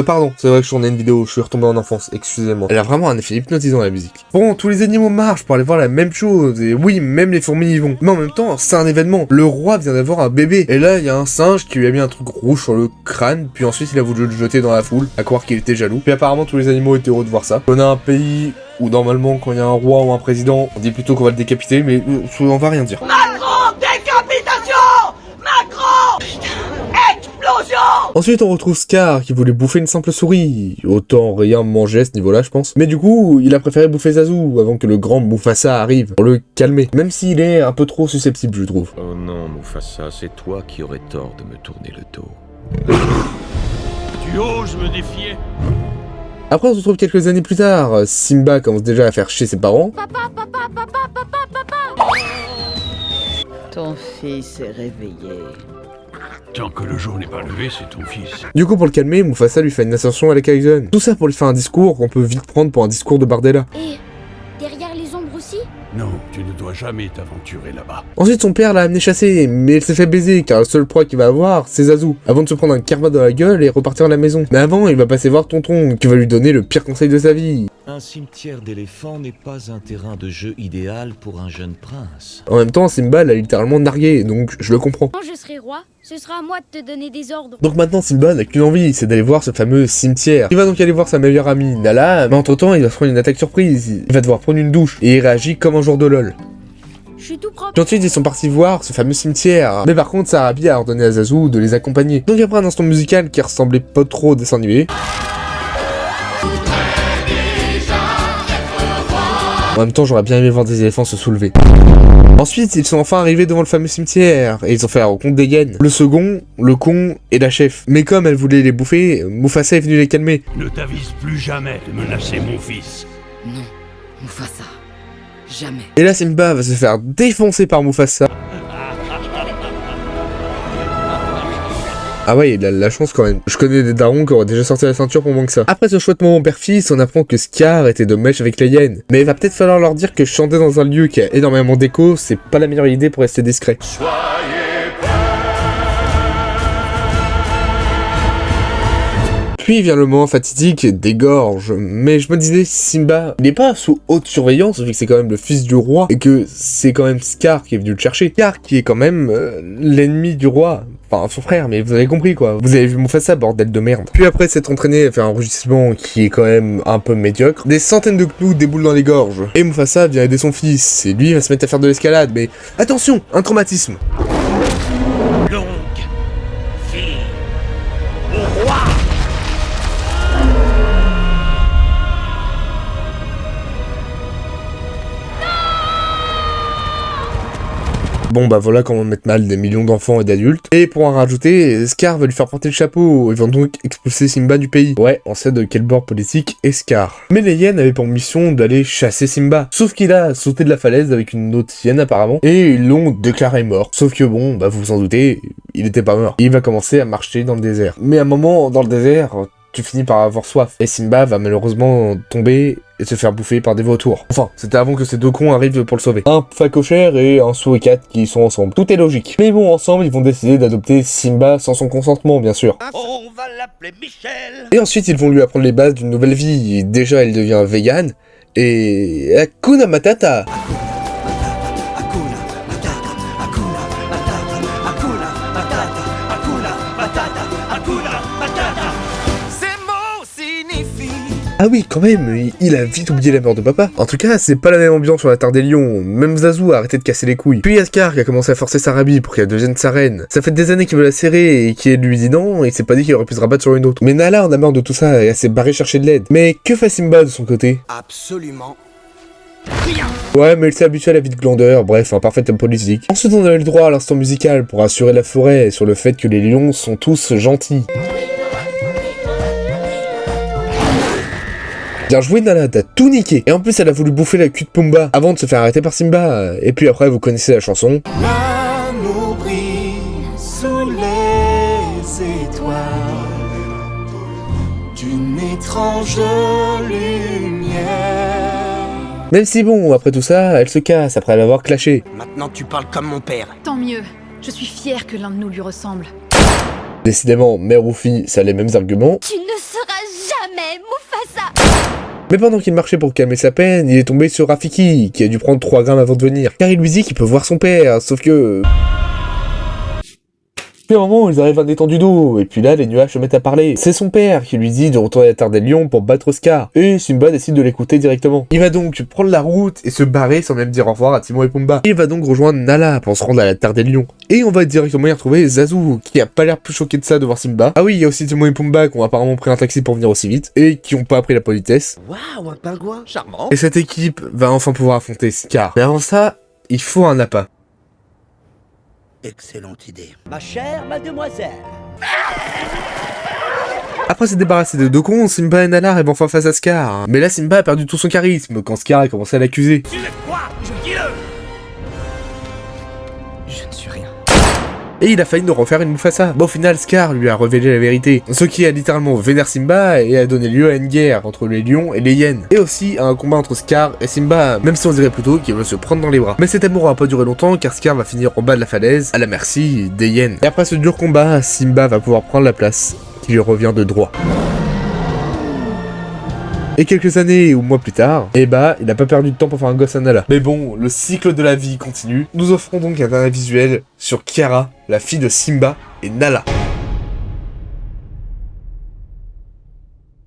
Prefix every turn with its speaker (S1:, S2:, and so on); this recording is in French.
S1: Pardon, c'est vrai que je tournais une vidéo, je suis retombé en enfance, excusez-moi. Elle a vraiment un effet hypnotisant la musique. Bon, tous les animaux marchent pour aller voir la même chose, et oui, même les fourmis y vont. Mais en même temps, c'est un événement. Le roi vient d'avoir un bébé, et là, il y a un singe qui lui a mis un truc rouge sur le crâne, puis ensuite il a voulu le jeter dans la foule, à croire qu'il était jaloux. Puis apparemment, tous les animaux étaient heureux de voir ça. On a un pays où normalement, quand il y a un roi ou un président, on dit plutôt qu'on va le décapiter, mais on va rien dire.
S2: Macron, décapitation! Macron! Explosion!
S1: Ensuite, on retrouve Scar qui voulait bouffer une simple souris. Autant rien manger à ce niveau-là, je pense. Mais du coup, il a préféré bouffer Zazu avant que le grand Mufasa arrive pour le calmer. Même s'il est un peu trop susceptible, je trouve.
S3: Oh non, Mufasa, c'est toi qui aurais tort de me tourner le dos.
S4: Tu oses me défier?
S1: Après, on se retrouve quelques années plus tard. Simba commence déjà à faire chier ses parents.
S5: Papa. Ton fils est réveillé.
S4: Tant que le jour n'est pas levé, c'est ton fils.
S1: Du coup, pour le calmer, Mufasa lui fait une ascension à la Kaizen. Tout ça pour lui faire un discours qu'on peut vite prendre pour un discours de Bardella.
S6: Et derrière les ombres aussi?
S4: Non, tu ne dois jamais t'aventurer là-bas.
S1: Ensuite, son père l'a amené chasser, mais elle s'est fait baiser, car le seul proie qu'il va avoir, c'est Zazu, avant de se prendre un karma dans la gueule et repartir à la maison. Mais avant, il va passer voir Tonton, qui va lui donner le pire conseil de sa vie.
S7: Un cimetière d'éléphants n'est pas un terrain de jeu idéal pour un jeune prince.
S1: En même temps, Simba l'a littéralement nargué, donc je le comprends.
S6: Quand je serai roi, ce sera à moi de te donner des ordres.
S1: Donc maintenant, Simba n'a qu'une envie, c'est d'aller voir ce fameux cimetière. Il va donc aller voir sa meilleure amie, Nala, mais entre-temps, il va se prendre une attaque surprise. Il va devoir prendre une douche, et il réagit comme un joueur de LoL.
S6: Je suis tout propre.
S1: Puis ensuite, ils sont partis voir ce fameux cimetière. Mais par contre, Sarabi a ordonné à Zazu de les accompagner. Donc après un instant musical qui ressemblait pas trop au dessin animé. En même temps, j'aurais bien aimé voir des éléphants se soulever. Ensuite, ils sont enfin arrivés devant le fameux cimetière, et ils ont fait la rencontre des hyènes. Le second, le con et la chef. Mais comme elle voulait les bouffer, Mufasa est venu les calmer.
S4: Ne t'avise plus jamais de menacer mon fils.
S5: Non, Mufasa. Jamais.
S1: Et là, Simba va se faire défoncer par Mufasa. Ah ouais, il a de la chance quand même. Je connais des darons qui auraient déjà sorti la ceinture pour moins que ça. Après ce chouette moment père-fils, on apprend que Scar était de mèche avec les hyènes. Mais il va peut-être falloir leur dire que chanter dans un lieu qui a énormément d'écho, c'est pas la meilleure idée pour rester discret. Puis vient le moment fatidique des gorges, mais je me disais, Simba, il n'est pas sous haute surveillance, vu que c'est quand même le fils du roi, et que c'est quand même Scar qui est venu le chercher. Scar qui est quand même l'ennemi du roi, enfin son frère, mais vous avez compris quoi. Vous avez vu Mufasa, bordel de merde. Puis après s'être entraîné à faire un rugissement qui est quand même un peu médiocre, des centaines de gnous déboulent dans les gorges, et Mufasa vient aider son fils, et lui il va se mettre à faire de l'escalade, mais attention, un traumatisme.
S4: Longue vie au roi.
S1: Bon bah voilà comment mettre mal des millions d'enfants et d'adultes. Et pour en rajouter, Scar va lui faire porter le chapeau. Ils vont donc expulser Simba du pays. Ouais, on sait de quel bord politique est Scar. Mais les hyènes avaient pour mission d'aller chasser Simba. Sauf qu'il a sauté de la falaise avec une autre hyène apparemment. Et ils l'ont déclaré mort. Sauf que bon, bah vous vous en doutez, il était pas mort. Et il va commencer à marcher dans le désert. Mais à un moment, dans le désert, tu finis par avoir soif. Et Simba va malheureusement tomber et se faire bouffer par des vautours. Enfin, c'était avant que ces deux cons arrivent pour le sauver. Un phacochère et un Souricat qui sont ensemble. Tout est logique. Mais bon, ensemble, ils vont décider d'adopter Simba sans son consentement, bien sûr.
S2: On va l'appeler Michel.
S1: Et ensuite, ils vont lui apprendre les bases d'une nouvelle vie. Déjà, il devient vegan. Et Hakuna Matata. Ah oui, quand même, il a vite oublié la mort de papa. En tout cas, c'est pas la même ambiance sur la Terre des Lions. Même Zazu a arrêté de casser les couilles. Puis Scar qui a commencé à forcer Sarabi pour qu'elle devienne sa reine. Ça fait des années qu'il veut la serrer et qu'il lui dit non, et il s'est pas dit qu'il aurait pu se rabattre sur une autre. Mais Nala en a marre de tout ça et elle s'est barrée chercher de l'aide. Mais que fait Simba de son côté?
S2: Absolument.
S1: Ouais, mais il s'est habitué à la vie de glandeur, bref, un parfait homme politique. Ensuite, on a eu le droit à l'instant musical pour assurer la forêt sur le fait que les lions sont tous gentils. Bien joué Nala, t'as tout niqué. Et en plus elle a voulu bouffer la queue de Pumba avant de se faire arrêter par Simba. Et puis après vous connaissez la chanson.
S2: L'amour brille sous les étoiles. d'une étrange lumière.
S1: Même si bon, après tout ça, elle se casse après l'avoir clashé.
S2: Maintenant tu parles comme mon père.
S8: Tant mieux. Je suis fière que l'un de nous lui ressemble.
S1: Décidément, mère ou fille, ça a les mêmes arguments.
S6: Tu ne seras jamais Mufasa.
S1: Mais pendant qu'il marchait pour calmer sa peine, il est tombé sur Rafiki, qui a dû prendre 3 grammes avant de venir. Car il lui dit qu'il peut voir son père, sauf que... Puis à un moment, ils arrivent à un étendue d'eau, et puis là, les nuages se mettent à parler. C'est son père qui lui dit de retourner à la Terre des Lions pour battre Scar. Et Simba décide de l'écouter directement. Il va donc prendre la route et se barrer sans même dire au revoir à Timon et Pumba. Il va donc rejoindre Nala pour se rendre à la Terre des Lions. Et on va directement y retrouver Zazu, qui a pas l'air plus choqué de ça de voir Simba. Ah oui, il y a aussi Timon et Pumba qui ont apparemment pris un taxi pour venir aussi vite, et qui ont pas appris la politesse.
S2: Waouh, un pingouin charmant.
S1: Et cette équipe va enfin pouvoir affronter Scar. Mais avant ça, il faut un appât.
S2: Excellente idée. Ma chère mademoiselle.
S1: Après s'être débarrassé de deux cons, Simba et Nala arrivent enfin face à Scar. Mais là, Simba a perdu tout son charisme quand Scar a commencé à l'accuser.
S2: Tu es quoi? Dis-le.
S5: Je ne suis rien.
S1: Et il a failli nous refaire une Mufasa. Bon, au final, Scar lui a révélé la vérité. Ce qui a littéralement vénère Simba et a donné lieu à une guerre entre les lions et les hyènes. Et aussi à un combat entre Scar et Simba, même si on dirait plutôt qu'il veut se prendre dans les bras. Mais cet amour va pas durer longtemps car Scar va finir en bas de la falaise, à la merci des hyènes. Et après ce dur combat, Simba va pouvoir prendre la place qui lui revient de droit. Et quelques années ou mois plus tard, il a pas perdu de temps pour faire un gosse à Nala. Mais bon, le cycle de la vie continue. Nous offrons donc un dernier visuel sur Kiara, la fille de Simba et Nala.